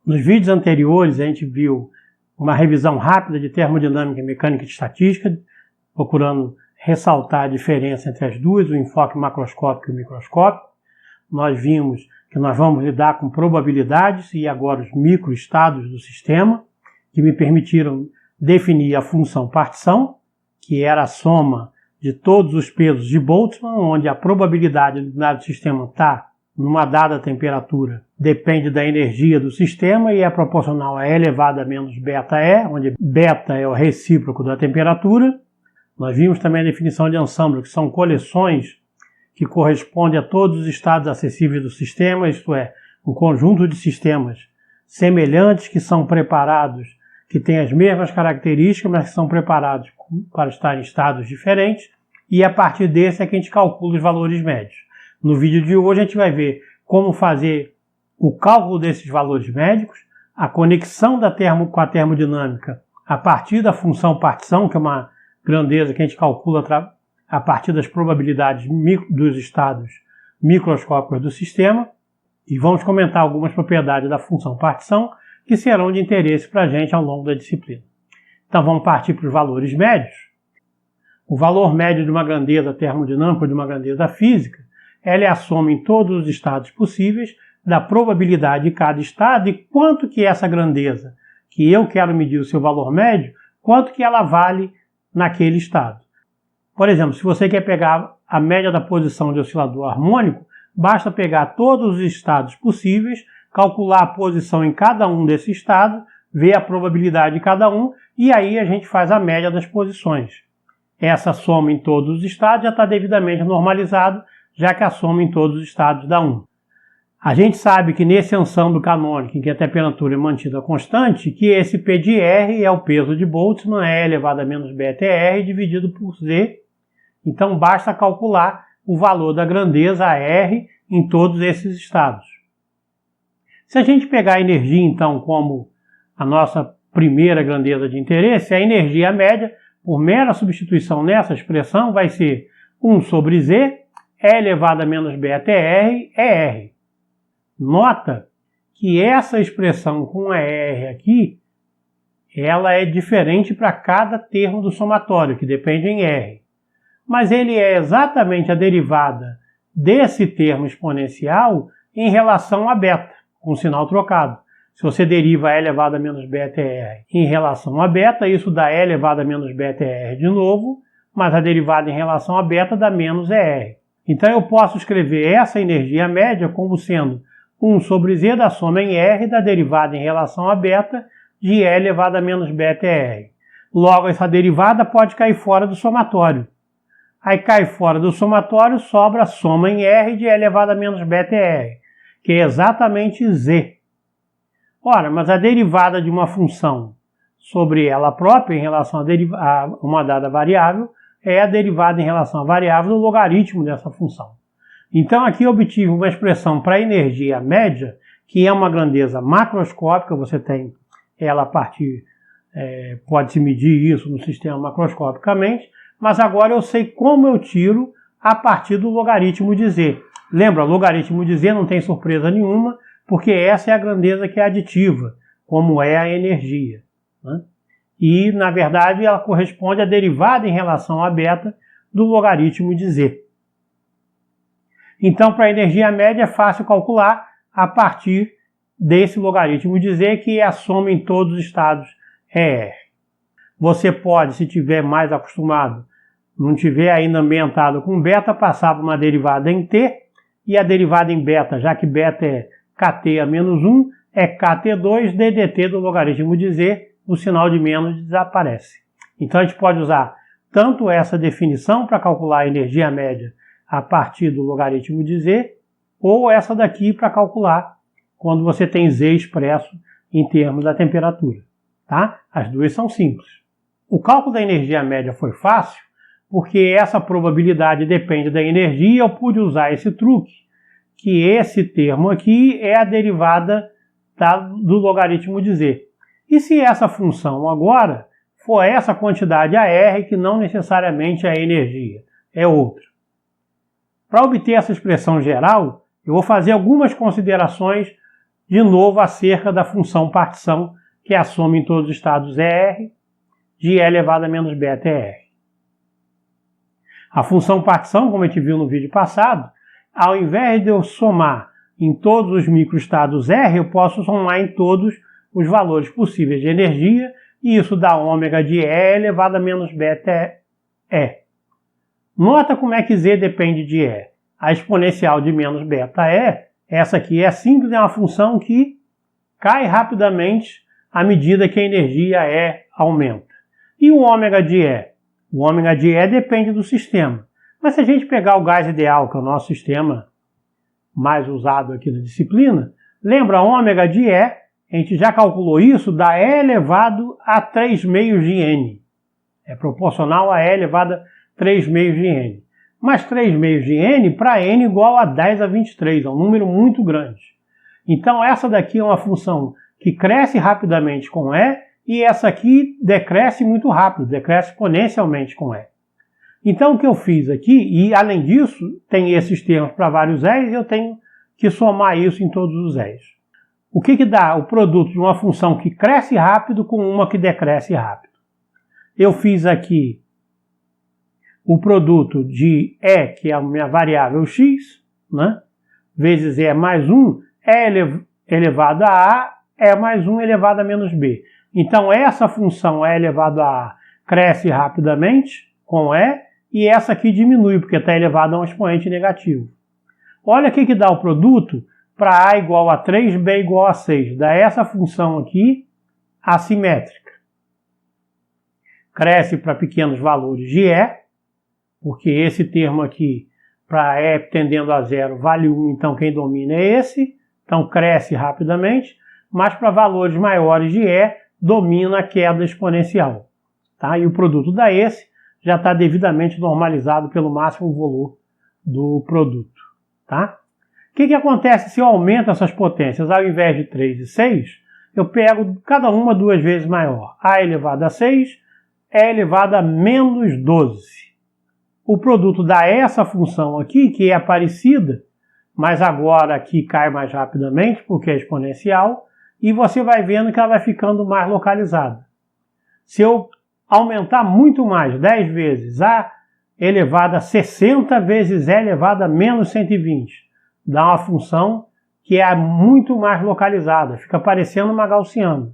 Nos vídeos anteriores a gente viu uma revisão rápida de termodinâmica e mecânica de estatística, procurando ressaltar a diferença entre as duas, o enfoque macroscópico e o microscópico. Nós vimos que nós vamos lidar com probabilidades e agora os microestados do sistema, que me permitiram definir a função partição, que era a soma de todos os pesos de Boltzmann, onde a probabilidade do dado sistema está numa dada temperatura depende da energia do sistema e é proporcional a E elevado a menos beta E, onde beta é o recíproco da temperatura. Nós vimos também a definição de ensemble, que são coleções que correspondem a todos os estados acessíveis do sistema, isto é, um conjunto de sistemas semelhantes que são preparados, que têm as mesmas características, mas que são preparados para estar em estados diferentes, e a partir desse é que a gente calcula os valores médios. No vídeo de hoje a gente vai ver como fazer o cálculo desses valores médicos, a conexão com a termodinâmica a partir da função partição, que é uma grandeza que a gente calcula a partir das probabilidades dos estados microscópicos do sistema, e vamos comentar algumas propriedades da função partição que serão de interesse para a gente ao longo da disciplina. Então vamos partir para os valores médios. O valor médio de uma grandeza termodinâmica ou de uma grandeza física, ela é a soma em todos os estados possíveis da probabilidade de cada estado e quanto que essa grandeza, que eu quero medir o seu valor médio, quanto que ela vale naquele estado. Por exemplo, se você quer pegar a média da posição de oscilador harmônico, basta pegar todos os estados possíveis, calcular a posição em cada um desses estados, ver a probabilidade de cada um e aí a gente faz a média das posições. Essa soma em todos os estados já está devidamente normalizado, já que a soma em todos os estados dá 1. A gente sabe que nesse ensemble canônico, em que a temperatura é mantida constante, que esse P de R é o peso de Boltzmann, E elevado a menos beta R, dividido por Z. Então basta calcular o valor da grandeza R em todos esses estados. Se a gente pegar a energia, então, como a nossa primeira grandeza de interesse, a energia média, por mera substituição nessa expressão, vai ser 1 sobre Z, E elevado a menos beta R, é R. Nota que essa expressão com ER aqui, ela é diferente para cada termo do somatório, que depende em R. Mas ele é exatamente a derivada desse termo exponencial em relação a beta, com sinal trocado. Se você deriva E elevado a menos beta R em relação a beta, isso dá E elevado a menos beta R de novo, mas a derivada em relação a beta dá menos ER. Então eu posso escrever essa energia média como sendo 1 sobre Z da soma em R da derivada em relação a beta de E elevado a menos beta R. Logo, essa derivada pode cair fora do somatório. Aí cai fora do somatório, sobra a soma em R de E elevado a menos beta R, que é exatamente Z. Ora, mas a derivada de uma função sobre ela própria em relação a uma dada variável é a derivada em relação à variável do logaritmo dessa função. Então aqui eu obtive uma expressão para a energia média, que é uma grandeza macroscópica, você tem ela a partir, pode-se medir isso no sistema macroscopicamente, mas agora eu sei como eu tiro a partir do logaritmo de Z. Lembra, logaritmo de Z não tem surpresa nenhuma, porque essa é a grandeza que é aditiva, como é a energia, né? E, na verdade, ela corresponde à derivada em relação a beta do logaritmo de Z. Então, para a energia média é fácil calcular a partir desse logaritmo de Z, que é a soma em todos os estados é R. Você pode, se tiver mais acostumado, não tiver ainda ambientado com beta, passar por uma derivada em T, e a derivada em beta, já que beta é kt a menos 1, é kt2 ddt do logaritmo de Z, o sinal de menos desaparece. Então a gente pode usar tanto essa definição para calcular a energia média a partir do logaritmo de Z, ou essa daqui para calcular quando você tem Z expresso em termos da temperatura. Tá? As duas são simples. O cálculo da energia média foi fácil, porque essa probabilidade depende da energia e eu pude usar esse truque, que esse termo aqui é a derivada do logaritmo de Z. E se essa função agora for essa quantidade AR, que não necessariamente é a energia, é outra. Para obter essa expressão geral, eu vou fazer algumas considerações de novo acerca da função partição, que é a soma em todos os estados ER de E elevado a menos beta ER. A função partição, como a gente viu no vídeo passado, ao invés de eu somar em todos os microestados R, eu posso somar em todos os valores possíveis de energia, e isso dá ômega de E elevado a menos beta E. Nota como é que Z depende de E. A exponencial de menos beta E, essa aqui é simples, é uma função que cai rapidamente à medida que a energia E aumenta. E o ômega de E? O ômega de E depende do sistema. Mas se a gente pegar o gás ideal, que é o nosso sistema mais usado aqui na disciplina, lembra ômega de E, a gente já calculou isso, dá E elevado a 3 meios de N. É proporcional a E elevado a 3 meios de N. Mas 3 meios de N para N igual a 10 a 23, é um número muito grande. Então essa daqui é uma função que cresce rapidamente com E, e essa aqui decresce muito rápido, decresce exponencialmente com E. Então o que eu fiz aqui, e além disso, tem esses termos para vários E's, e eu tenho que somar isso em todos os E's. O que dá o produto de uma função que cresce rápido com uma que decresce rápido? Eu fiz aqui o produto de E, que é a minha variável x, né, vezes E mais 1, E elevado a A, E mais 1 elevado a menos B. Então essa função E elevado a A cresce rapidamente com E, e essa aqui diminui, porque está elevado a um expoente negativo. Olha o que dá o produto para A igual a 3, B igual a 6. Dá essa função aqui assimétrica. Cresce para pequenos valores de E, porque esse termo aqui, para E tendendo a 0, vale 1, então quem domina é esse. Então cresce rapidamente, mas para valores maiores de E, domina a queda exponencial. Tá? E o produto dá esse, já está devidamente normalizado pelo máximo valor do produto. Tá? O que acontece se eu aumento essas potências? Ao invés de 3 e 6, eu pego cada uma 2 vezes maior. A elevado a 6 é elevado a menos 12. O produto dá essa função aqui, que é parecida, mas agora aqui cai mais rapidamente, porque é exponencial, e você vai vendo que ela vai ficando mais localizada. Se eu aumentar muito mais, 10 vezes, A elevado a 60 vezes E elevado a menos 120, dá uma função que é muito mais localizada, fica parecendo uma gaussiana.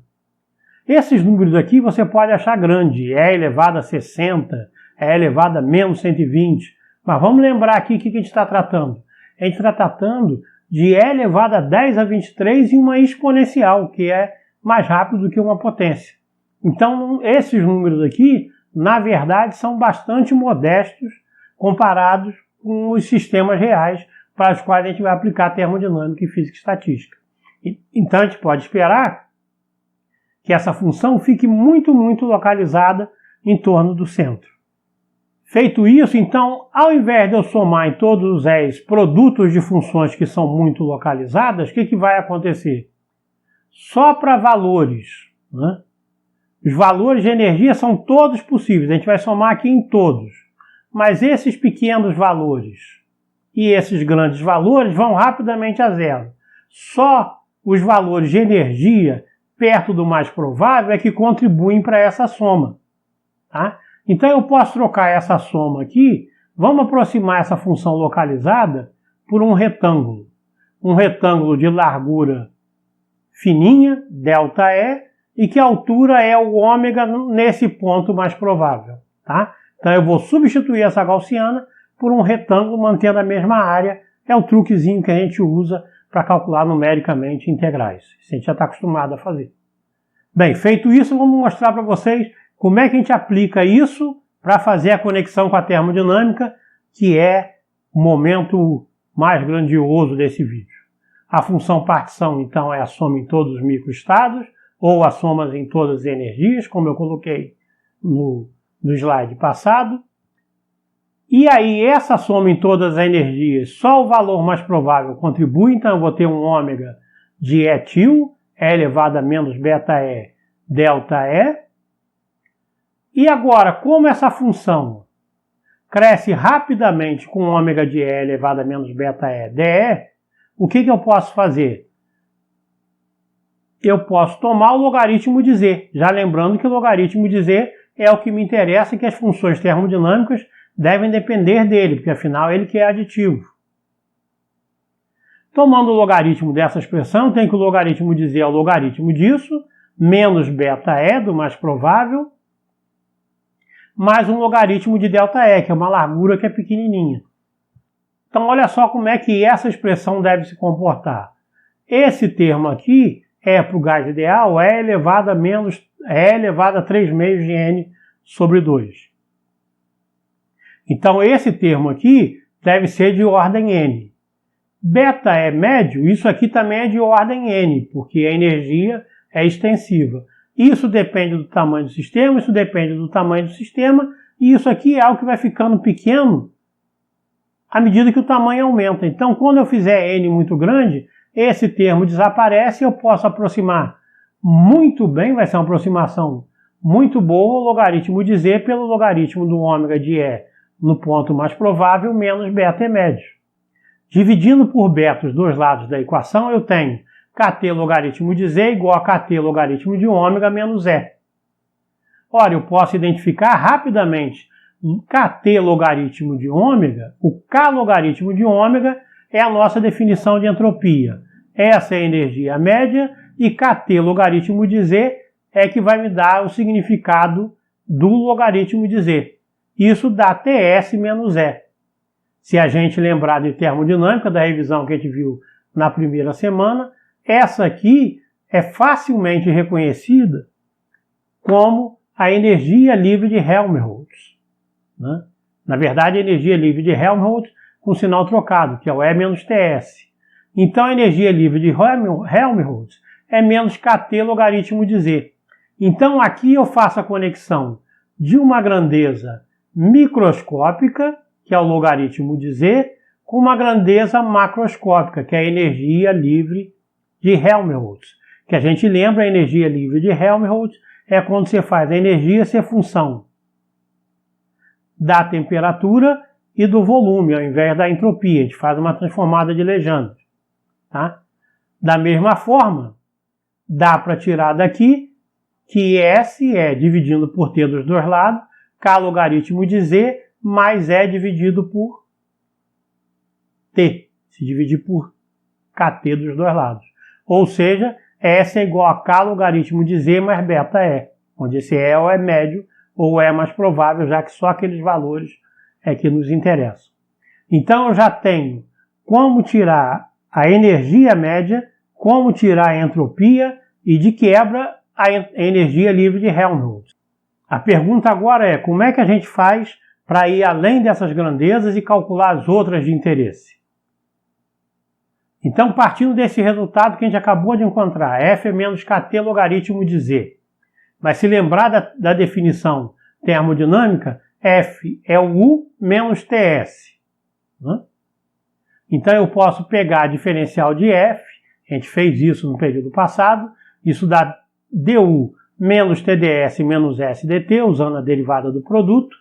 Esses números aqui você pode achar grande, E elevado a 60, E elevado a menos 120, mas vamos lembrar aqui o que a gente está tratando. A gente está tratando de E elevado a 10 a 23 e uma exponencial, que é mais rápido do que uma potência. Então, esses números aqui, na verdade, são bastante modestos comparados com os sistemas reais para os quais a gente vai aplicar termodinâmica e física estatística. Então, a gente pode esperar que essa função fique muito, muito localizada em torno do centro. Feito isso, então, ao invés de eu somar em todos os E's produtos de funções que são muito localizadas, o que vai acontecer? Só para valores, né? Os valores de energia são todos possíveis, a gente vai somar aqui em todos. Mas esses pequenos valores e esses grandes valores vão rapidamente a zero. Só os valores de energia perto do mais provável é que contribuem para essa soma. Tá? Então eu posso trocar essa soma aqui, vamos aproximar essa função localizada por um retângulo. Um retângulo de largura fininha, ΔE, e que a altura é o ômega nesse ponto mais provável. Tá? Então eu vou substituir essa gaussiana por um retângulo mantendo a mesma área. É o truquezinho que a gente usa para calcular numericamente integrais. Isso a gente já está acostumado a fazer. Bem, feito isso, vamos mostrar para vocês como é que a gente aplica isso para fazer a conexão com a termodinâmica, que é o momento mais grandioso desse vídeo. A função partição, então, é a soma em todos os microestados, ou a soma em todas as energias, como eu coloquei no slide passado. E aí, essa soma em todas as energias, só o valor mais provável contribui, então eu vou ter um ômega de etil, E elevado a menos beta E, delta E. E agora, como essa função cresce rapidamente com ômega de E elevado a menos beta E, dE, o que eu posso fazer? eu posso tomar o logaritmo de Z, já lembrando que o logaritmo de Z é o que me interessa e que as funções termodinâmicas devem depender dele, porque afinal ele que é aditivo. Tomando o logaritmo dessa expressão, tem que o logaritmo de Z é o logaritmo disso, menos beta-E, do mais provável, mais um logaritmo de ΔE, que é uma largura que é pequenininha. Então, olha só como é que essa expressão deve se comportar. Esse termo aqui é para o gás ideal, E elevado a 3 meios de N sobre 2. Então, esse termo aqui deve ser de ordem N. Beta é médio, isso aqui também é de ordem N, porque a energia é extensiva. Isso depende do tamanho do sistema, isso depende do tamanho do sistema, e isso aqui é algo que vai ficando pequeno à medida que o tamanho aumenta. Então, quando eu fizer N muito grande, esse termo desaparece e eu posso aproximar muito bem, vai ser uma aproximação muito boa, o logaritmo de Z pelo logaritmo do ômega de E no ponto mais provável, menos beta é médio. Dividindo por beta os dois lados da equação, eu tenho Kt logaritmo de Z igual a Kt logaritmo de ômega menos E. Ora, eu posso identificar rapidamente Kt logaritmo de ômega, o K logaritmo de ômega é a nossa definição de entropia. Essa é a energia média e Kt logaritmo de Z é que vai me dar o significado do logaritmo de Z. Isso dá Ts menos E. Se a gente lembrar de termodinâmica, da revisão que a gente viu na primeira semana, essa aqui é facilmente reconhecida como a energia livre de Helmholtz. Né? Na verdade, a energia livre de Helmholtz com sinal trocado, que é o E menos Ts. Então, a energia livre de Helmholtz é menos Kt logaritmo de Z. Então, aqui eu faço a conexão de uma grandeza microscópica, que é o logaritmo de Z, com uma grandeza macroscópica, que é a energia livre de Helmholtz. Que a gente lembra, a energia livre de Helmholtz é quando você faz a energia ser função da temperatura e do volume, ao invés da entropia. A gente faz uma transformada de Legendre. Tá? Da mesma forma, dá para tirar daqui que S é dividindo por T dos dois lados, K logaritmo de Z mais E dividido por T, se dividir por Kt dos dois lados. Ou seja, S é igual a K logaritmo de Z mais beta E, onde esse E ou é médio ou é mais provável, já que só aqueles valores é que nos interessam. Então eu já tenho como tirar a energia média, como tirar a entropia e, de quebra, a energia livre de Helmholtz. A pergunta agora é, como é que a gente faz para ir além dessas grandezas e calcular as outras de interesse? Então, partindo desse resultado que a gente acabou de encontrar, F é menos Kt logaritmo de Z. Mas se lembrar da definição termodinâmica, F é o U menos Ts. Né? Então, eu posso pegar a diferencial de F, a gente fez isso no período passado, isso dá du menos TdS menos SdT, usando a derivada do produto.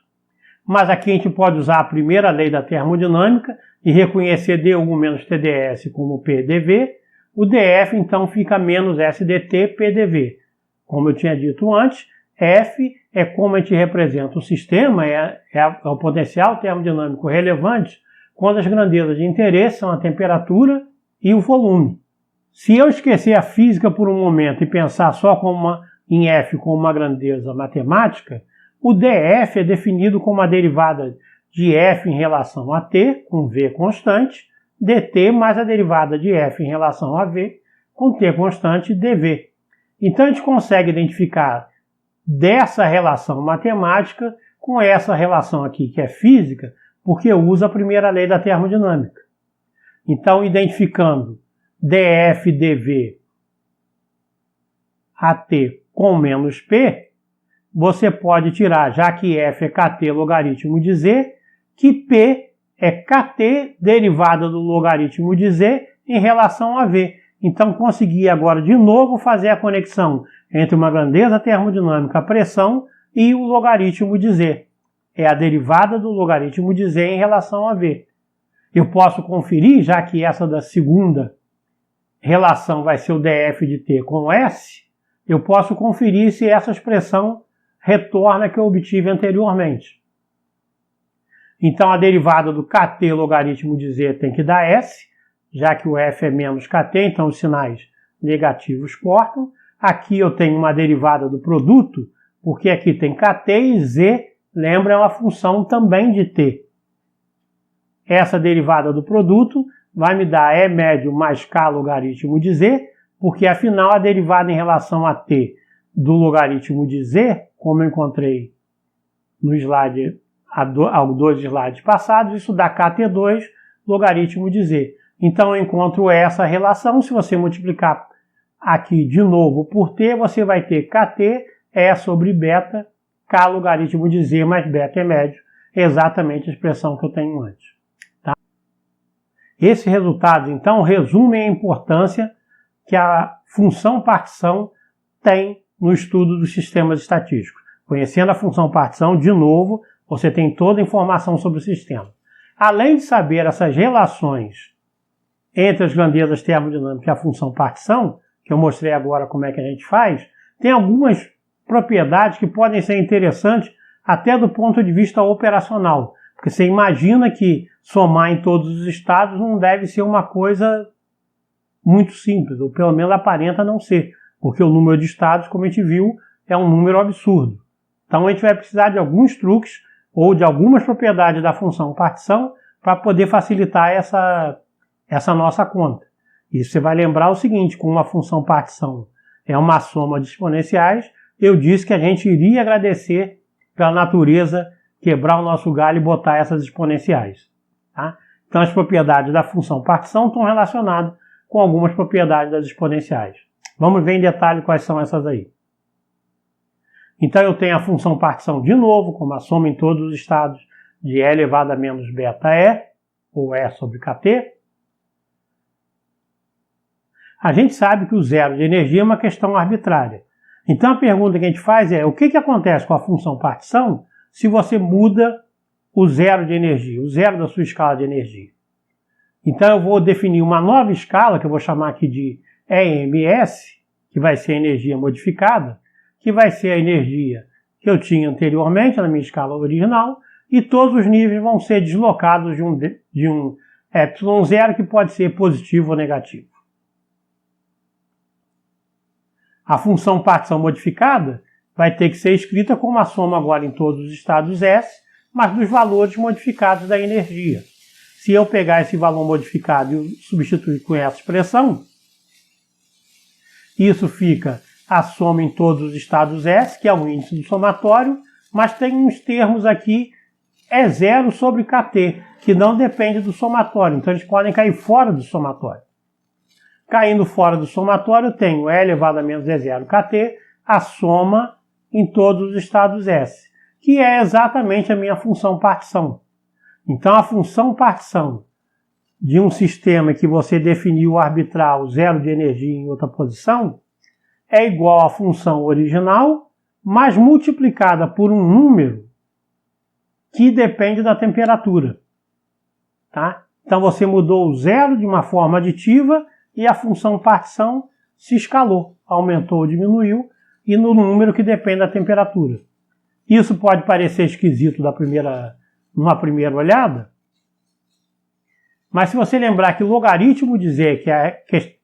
Mas aqui a gente pode usar a primeira lei da termodinâmica e reconhecer du menos TdS como PDV. O dF, então, fica menos SdT PDV. Como eu tinha dito antes, F é como a gente representa o sistema, é o potencial termodinâmico relevante, quando as grandezas de interesse são a temperatura e o volume. Se eu esquecer a física por um momento e pensar só em F como uma grandeza matemática, o dF é definido como a derivada de F em relação a T, com V constante, dt mais a derivada de F em relação a V, com T constante, dV. Então a gente consegue identificar dessa relação matemática com essa relação aqui, que é física, porque usa a primeira lei da termodinâmica. Então, identificando dF, dV, AT com menos P, você pode tirar, já que F é Kt logaritmo de Z, que P é Kt derivada do logaritmo de Z em relação a V. Então, consegui agora de novo fazer a conexão entre uma grandeza termodinâmica, a pressão, e o logaritmo de Z. É a derivada do logaritmo de Z em relação a V. Eu posso conferir, já que essa da segunda relação vai ser o df de t com S, eu posso conferir se essa expressão retorna a que eu obtive anteriormente. Então, a derivada do kt logaritmo de z tem que dar S, já que o f é menos kt, então os sinais negativos cortam. Aqui eu tenho uma derivada do produto, porque aqui tem kt e z, lembra, é uma função também de t. Essa derivada do produto vai me dar E médio mais k logaritmo de z, porque afinal a derivada em relação a t do logaritmo de z, como eu encontrei no slide, há 2 slides passados, isso dá kt2 logaritmo de z. Então eu encontro essa relação. Se você multiplicar aqui de novo por t, você vai ter kt E sobre beta, k logaritmo de z mais beta é médio, exatamente a expressão que eu tenho antes. Tá? Esses resultados, então, resumem a importância que a função partição tem no estudo dos sistemas estatísticos. Conhecendo a função partição, de novo, você tem toda a informação sobre o sistema. Além de saber essas relações entre as grandezas termodinâmicas e a função partição, que eu mostrei agora como é que a gente faz, tem algumas propriedades que podem ser interessantes até do ponto de vista operacional. Porque você imagina que somar em todos os estados não deve ser uma coisa muito simples, ou pelo menos aparenta não ser, porque o número de estados, como a gente viu, é um número absurdo. Então a gente vai precisar de alguns truques ou de algumas propriedades da função partição para poder facilitar essa nossa conta. E você vai lembrar o seguinte: como a função partição é uma soma de exponenciais, eu disse que a gente iria agradecer pela natureza quebrar o nosso galho e botar essas exponenciais. Tá? Então as propriedades da função partição estão relacionadas com algumas propriedades das exponenciais. Vamos ver em detalhe quais são essas aí. Então eu tenho a função partição de novo, como a soma em todos os estados de E elevado a menos beta E, ou E sobre kt. A gente sabe que o zero de energia é uma questão arbitrária. Então a pergunta que a gente faz é: o que acontece com a função partição se você muda o zero de energia, o zero da sua escala de energia? Então eu vou definir uma nova escala, que eu vou chamar aqui de EMS, que vai ser a energia modificada, que vai ser a energia que eu tinha anteriormente na minha escala original, e todos os níveis vão ser deslocados de um ε0 que pode ser positivo ou negativo. A função partição modificada vai ter que ser escrita como uma soma agora em todos os estados S, mas dos valores modificados da energia. Se eu pegar esse valor modificado e substituir com essa expressão, isso fica a soma em todos os estados S, que é o índice do somatório, mas tem uns termos aqui, E0 sobre kt, que não depende do somatório, então eles podem cair fora do somatório. Caindo fora do somatório, eu tenho E elevado a menos E0 kt, a soma em todos os estados S, que é exatamente a minha função partição. Então, a função partição de um sistema que você definiu arbitrar o zero de energia em outra posição é igual à função original, mas multiplicada por um número que depende da temperatura. Tá? Então, você mudou o zero de uma forma aditiva e a função partição se escalou, aumentou ou diminuiu, e no número que depende da temperatura. Isso pode parecer esquisito numa primeira olhada, mas se você lembrar que o logaritmo de z,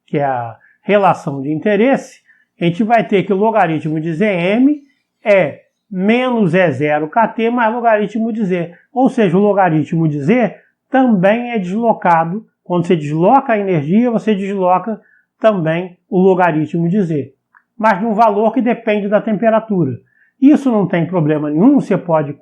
que é a relação de interesse, a gente vai ter que o logaritmo de Zm é menos E0 kt mais logaritmo de z. Ou seja, o logaritmo de z também é deslocado. Quando você desloca a energia, você desloca também o logaritmo de z, mas de um valor que depende da temperatura. Isso não tem problema nenhum, você pode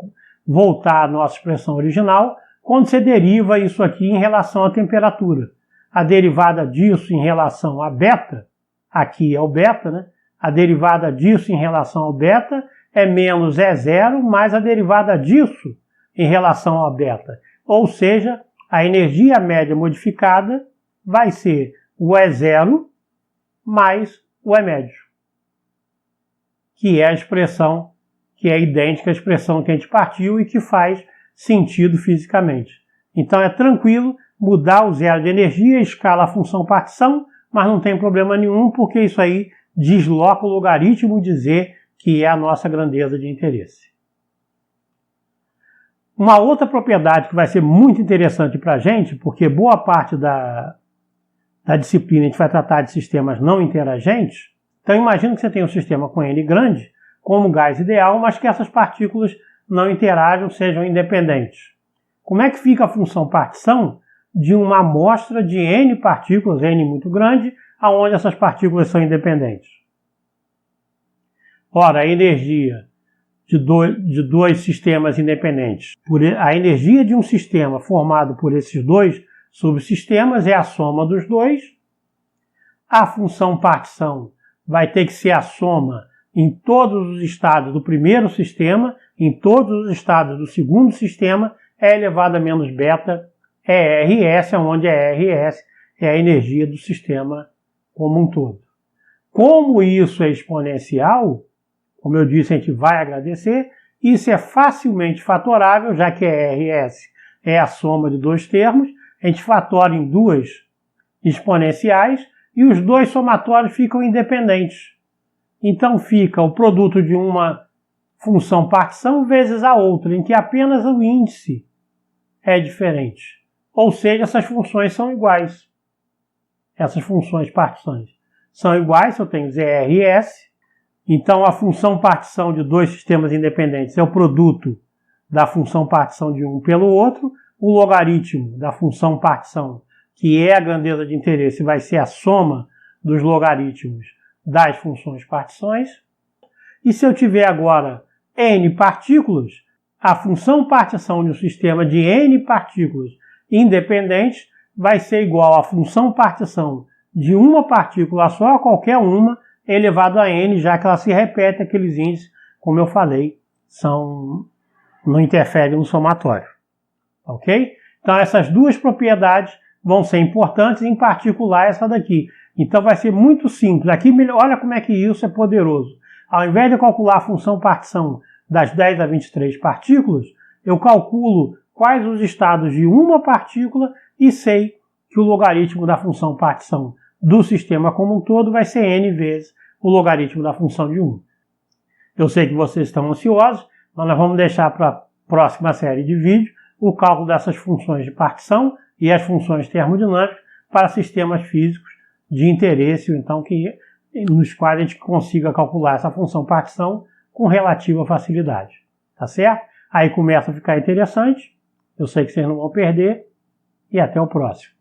voltar à nossa expressão original quando você deriva isso aqui em relação à temperatura. A derivada disso em relação a beta, aqui é o beta, né? A derivada disso em relação ao beta é menos E0 mais a derivada disso em relação ao beta. Ou seja, a energia média modificada vai ser o E0 mais o E médio, que é a expressão que é idêntica à expressão que a gente partiu e que faz sentido fisicamente. Então é tranquilo mudar o zero de energia, escala a função partição, mas não tem problema nenhum, porque isso aí desloca o logaritmo de z, que é a nossa grandeza de interesse. Uma outra propriedade que vai ser muito interessante para a gente, porque boa parte da disciplina a gente vai tratar de sistemas não interagentes. Então imagina que você tem um sistema com N grande, como gás ideal, mas que essas partículas não interajam, sejam independentes. Como é que fica a função partição de uma amostra de N partículas, N muito grande, aonde essas partículas são independentes? Ora, a energia de dois sistemas independentes. A energia de um sistema formado por esses dois subsistemas é a soma dos dois. A função partição vai ter que ser a soma em todos os estados do primeiro sistema, em todos os estados do segundo sistema, E elevado a menos beta é RS, onde RS é a energia do sistema como um todo. Como isso é exponencial, como eu disse, a gente vai agradecer, isso é facilmente fatorável, já que RS é a soma de dois termos, a gente fatora em duas exponenciais e os dois somatórios ficam independentes. Então fica o produto de uma função partição vezes a outra, em que apenas o índice é diferente. Ou seja, essas funções são iguais. Essas funções partições são iguais, se eu tenho ZRS. Então a função partição de dois sistemas independentes é o produto da função partição de um pelo outro. O logaritmo da função partição, que é a grandeza de interesse, vai ser a soma dos logaritmos das funções partições. E se eu tiver agora N partículas, a função partição de um sistema de N partículas independentes vai ser igual à função partição de uma partícula só, qualquer uma, elevado a N, já que ela se repete, aqueles índices, como eu falei, não interferem no somatório. Ok? Então essas duas propriedades vão ser importantes, em particular essa daqui. Então vai ser muito simples. Aqui, olha como é que isso é poderoso. Ao invés de calcular a função partição das 10 a 23 partículas, eu calculo quais os estados de uma partícula e sei que o logaritmo da função partição do sistema como um todo vai ser N vezes o logaritmo da função de 1. Eu sei que vocês estão ansiosos, mas nós vamos deixar para a próxima série de vídeos o cálculo dessas funções de partição e as funções termodinâmicas para sistemas físicos de interesse, então nos quais a gente consiga calcular essa função partição com relativa facilidade. Tá certo? Aí começa a ficar interessante, eu sei que vocês não vão perder, e até o próximo.